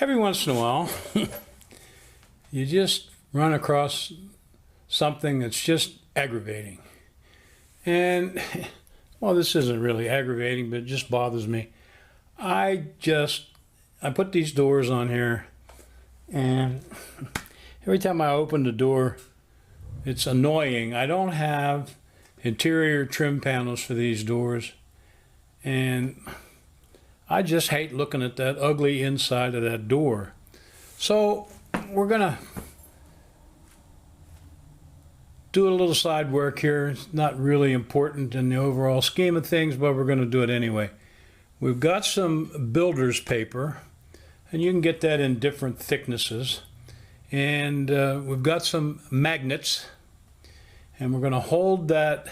Every once in a while, you just run across something that's just aggravating. And, well, this isn't really aggravating, but it just bothers me. I put these doors on here, and every time I open the door, it's annoying. I don't have interior trim panels for these doors, and I just hate looking at that ugly inside of that door. So we're gonna do a little side work here. It's not really important in the overall scheme of things, but we're gonna do it anyway. We've got some builder's paper, and you can get that in different thicknesses. And we've got some magnets, and we're gonna hold that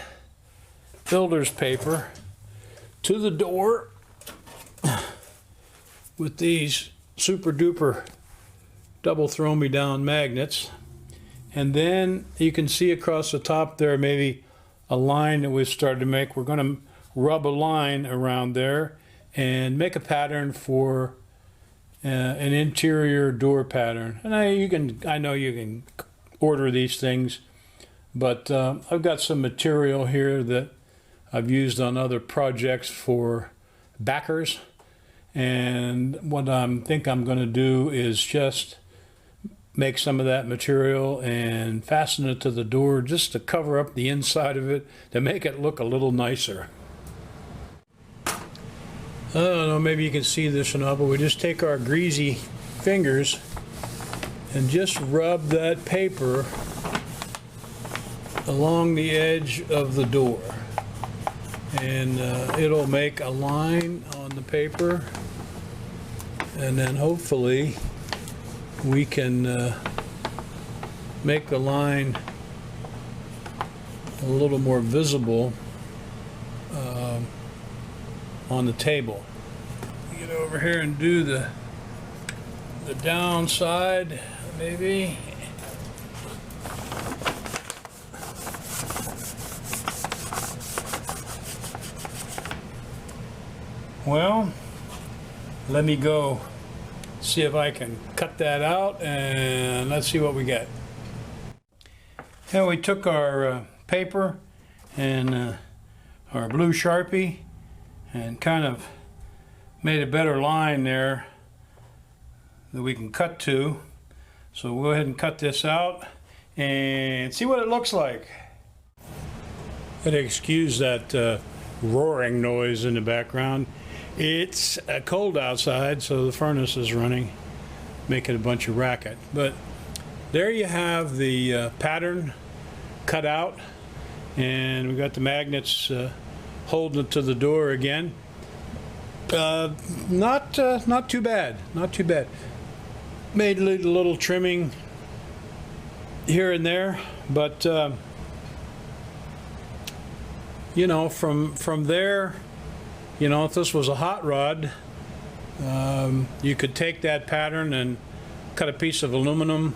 builder's paper to the door with these super duper double throw me down magnets. And then you can see across the top there maybe a line that we've started to make. We're going to rub a line around there and make a pattern for an interior door pattern. And I know you can order these things, but I've got some material here that I've used on other projects for backers. And what I think I'm going to do is just make some of that material and fasten it to the door just to cover up the inside of it to make it look a little nicer. I don't know, maybe you can see this or not, but we just take our greasy fingers and just rub that paper along the edge of the door. And it'll make a line on the paper, and then hopefully we can make the line a little more visible on the table. Get over here and do the downside, maybe. Well, let me go see if I can cut that out, and let's see what we get. And we took our paper and our blue Sharpie and kind of made a better line there that we can cut to. So we'll go ahead and cut this out and see what it looks like. Gotta excuse that roaring noise in the background. It's cold outside, so the furnace is running, making a bunch of racket. But there you have the pattern cut out, and we've got the magnets holding it to the door again. Not too bad, not too bad. Made a little trimming here and there, but you know, from there, you know, if this was a hot rod, you could take that pattern and cut a piece of aluminum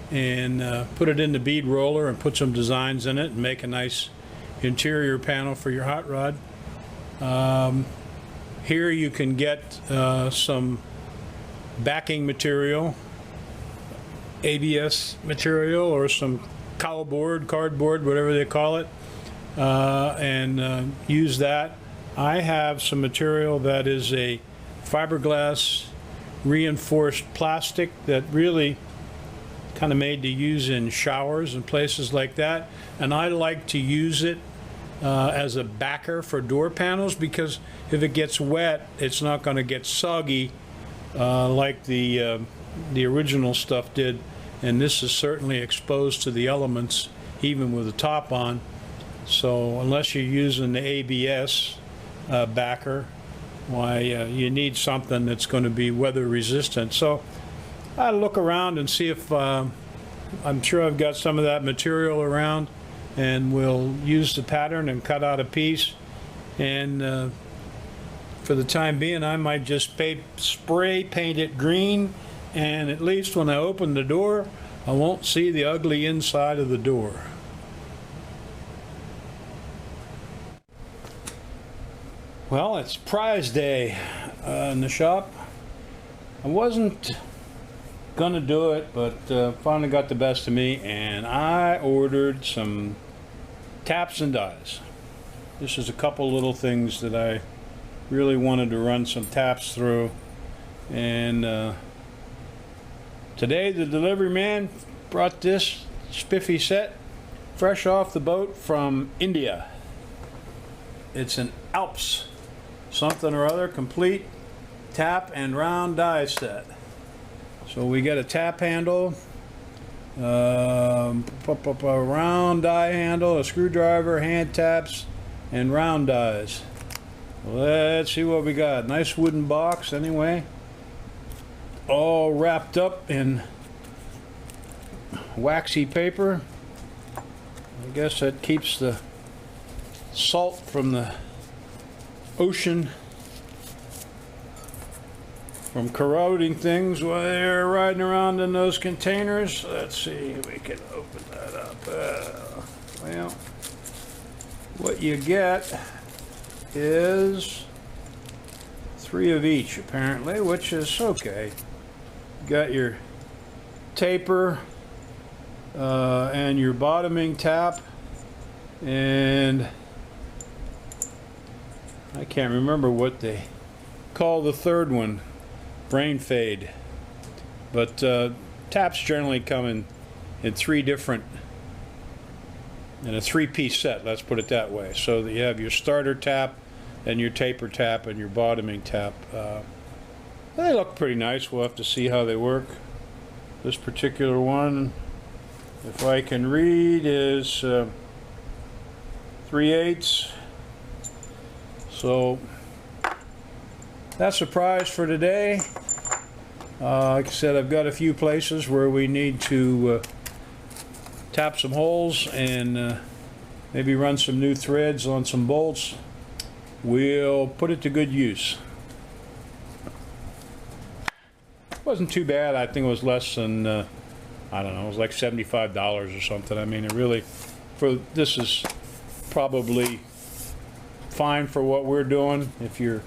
and put it in the bead roller and put some designs in it and make a nice interior panel for your hot rod. Here you can get some backing material, ABS material, or some cardboard, whatever they call it, and use that. I have some material that is a fiberglass reinforced plastic that really kind of made to use in showers and places like that, and I like to use it as a backer for door panels, because if it gets wet it's not going to get soggy like the original stuff did, and this is certainly exposed to the elements even with the top on. So unless you're using the ABS backer, why you need something that's going to be weather resistant. So I'll look around and see if I'm sure I've got some of that material around, and we'll use the pattern and cut out a piece. And for the time being, I might just spray paint it green, and at least when I open the door I won't see the ugly inside of the door. Well, it's prize day in the shop, I wasn't gonna do it, but finally got the best of me, and I ordered some taps and dies. This is a couple little things that I really wanted to run some taps through, and today the delivery man brought this spiffy set fresh off the boat from India. It's an Alps something or other complete tap and round die set. So we get a tap handle, a round die handle, a screwdriver, hand taps, and round dies. Let's see what we got. Nice wooden box anyway, all wrapped up in waxy paper. I guess that keeps the salt from the ocean from corroding things while they're riding around in those containers. Let's see if we can open that up. Well, what you get is 3 of each apparently, which is okay. You got your taper and your bottoming tap, and I can't remember what they call the third one, brain fade. But taps generally come in 3 different, in a 3-piece set, let's put it that way. So that you have your starter tap and your taper tap and your bottoming tap. They look pretty nice. We'll have to see how they work. This particular one, if I can read, is 3/8. So that's a prize for today. Like I said, I've got a few places where we need to tap some holes and maybe run some new threads on some bolts. We'll put it to good use. Wasn't too bad. I think it was less than I don't know, it was like $75 or something. I mean, it really, this is probably fine for what we're doing. If you're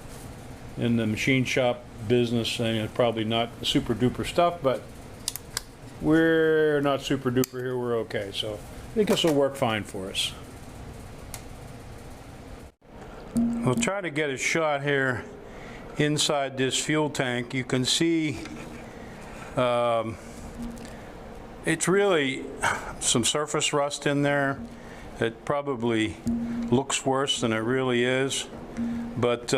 in the machine shop business, and it's probably not super duper stuff, but we're not super duper here, we're okay. So I think this will work fine for us. We'll try to get a shot here inside this fuel tank. You can see it's really some surface rust in there. It probably looks worse than it really is, but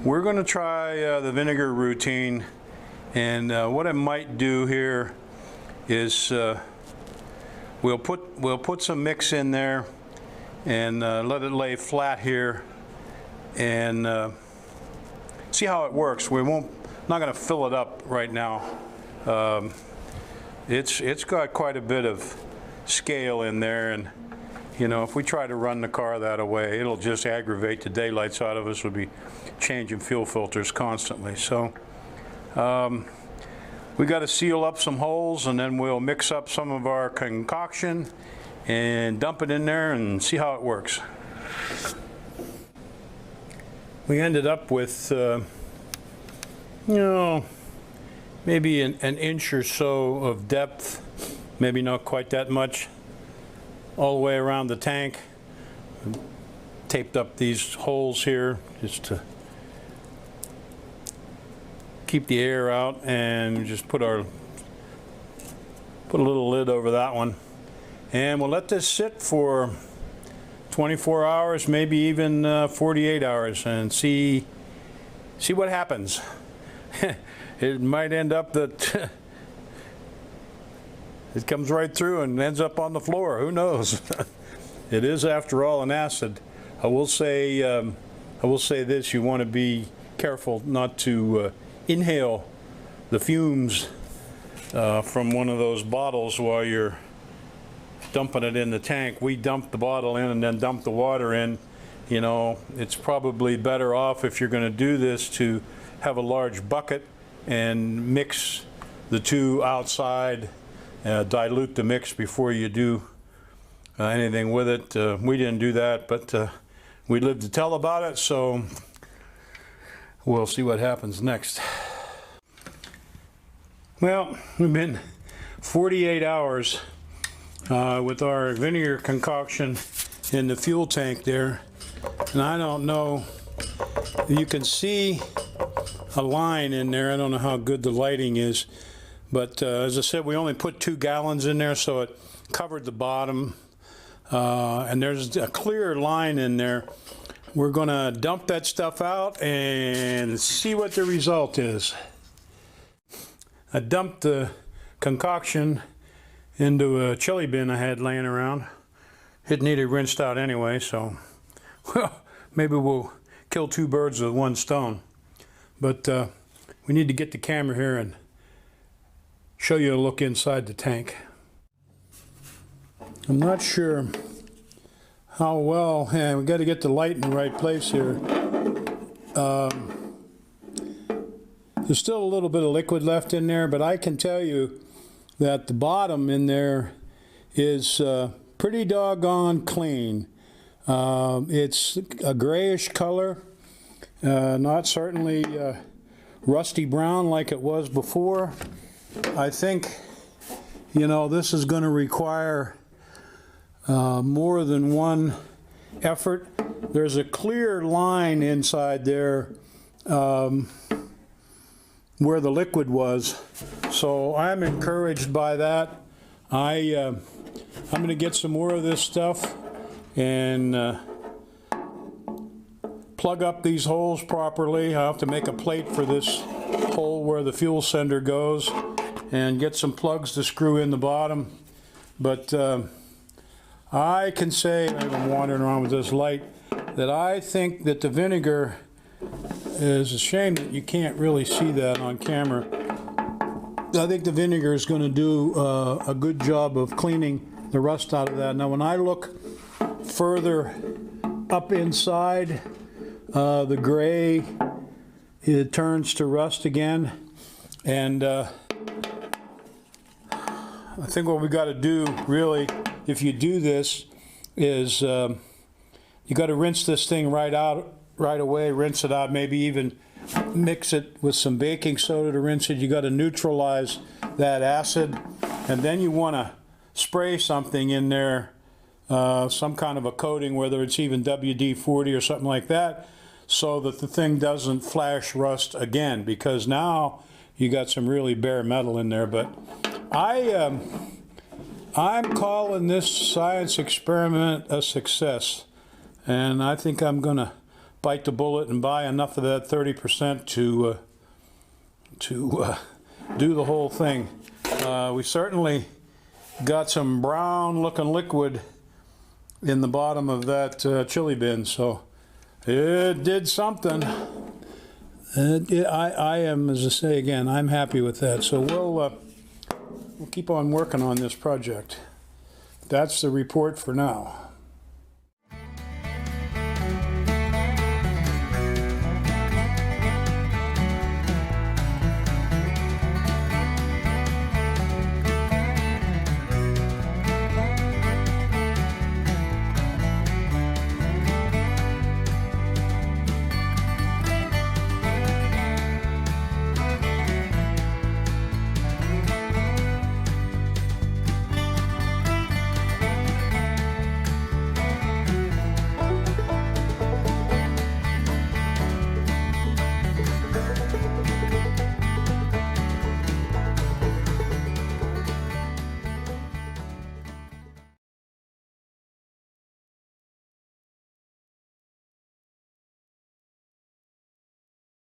we're going to try the vinegar routine, and what I might do here is we'll put some mix in there and let it lay flat here and see how it works. Not going to fill it up right now. It's got quite a bit of scale in there, and you know, if we try to run the car that way, it'll just aggravate the daylights out of us. We'll be changing fuel filters constantly. So we got to seal up some holes, and then we'll mix up some of our concoction and dump it in there and see how it works. We ended up with you know, maybe an inch or so of depth, maybe not quite that much, all the way around the tank. Taped up these holes here just to keep the air out, and just put a little lid over that one, and we'll let this sit for 24 hours, maybe even 48 hours, and see what happens. It might end up that it comes right through and ends up on the floor. Who knows? It is, after all, an acid. I will say this: you want to be careful not to inhale the fumes from one of those bottles while you're dumping it in the tank. We dump the bottle in and then dump the water in. You know, it's probably better off, if you're going to do this, to have a large bucket and mix the two outside, dilute the mix before you do anything with it. We didn't do that, but we lived to tell about it, so we'll see what happens next. Well, we've been 48 hours with our vinegar concoction in the fuel tank there, and I don't know, you can see a line in there. I don't know how good the lighting is, but as I said, we only put 2 gallons in there, so it covered the bottom, and there's a clear line in there. We're gonna dump that stuff out and see what the result is. I dumped the concoction into a chili bin I had laying around. It needed rinsed out anyway, so well, maybe we'll kill 2 birds with 1 stone. But we need to get the camera here and show you a look inside the tank. I'm not sure how well, we got to get the light in the right place here. There's still a little bit of liquid left in there, but I can tell you that the bottom in there is pretty doggone clean. It's a grayish color, not certainly rusty brown like it was before. I think, you know, this is going to require more than one effort. There's a clear line inside there where the liquid was, so I'm encouraged by that. I'm going to get some more of this stuff and plug up these holes properly. I'll have to make a plate for this hole where the fuel sender goes and get some plugs to screw in the bottom. But I can say, I'm wandering around with this light, that I think that the vinegar is a shame that you can't really see that on camera. I think the vinegar is going to do a good job of cleaning the rust out of that. Now when I look further up inside, the gray, it turns to rust again, and I think what we got to do really, if you do this, is you got to rinse this thing right away, rinse it out, maybe even mix it with some baking soda to rinse it. You got to neutralize that acid, and then you want to spray something in there, some kind of a coating, whether it's even WD-40 or something like that, so that the thing doesn't flash rust again, because now you got some really bare metal in there. But I'm calling this science experiment a success, and I think I'm going to bite the bullet and buy enough of that 30% to do the whole thing. We certainly got some brown looking liquid in the bottom of that chili bin, so it did something. I am, as I say again, I'm happy with that. So we'll keep on working on this project. That's the report for now.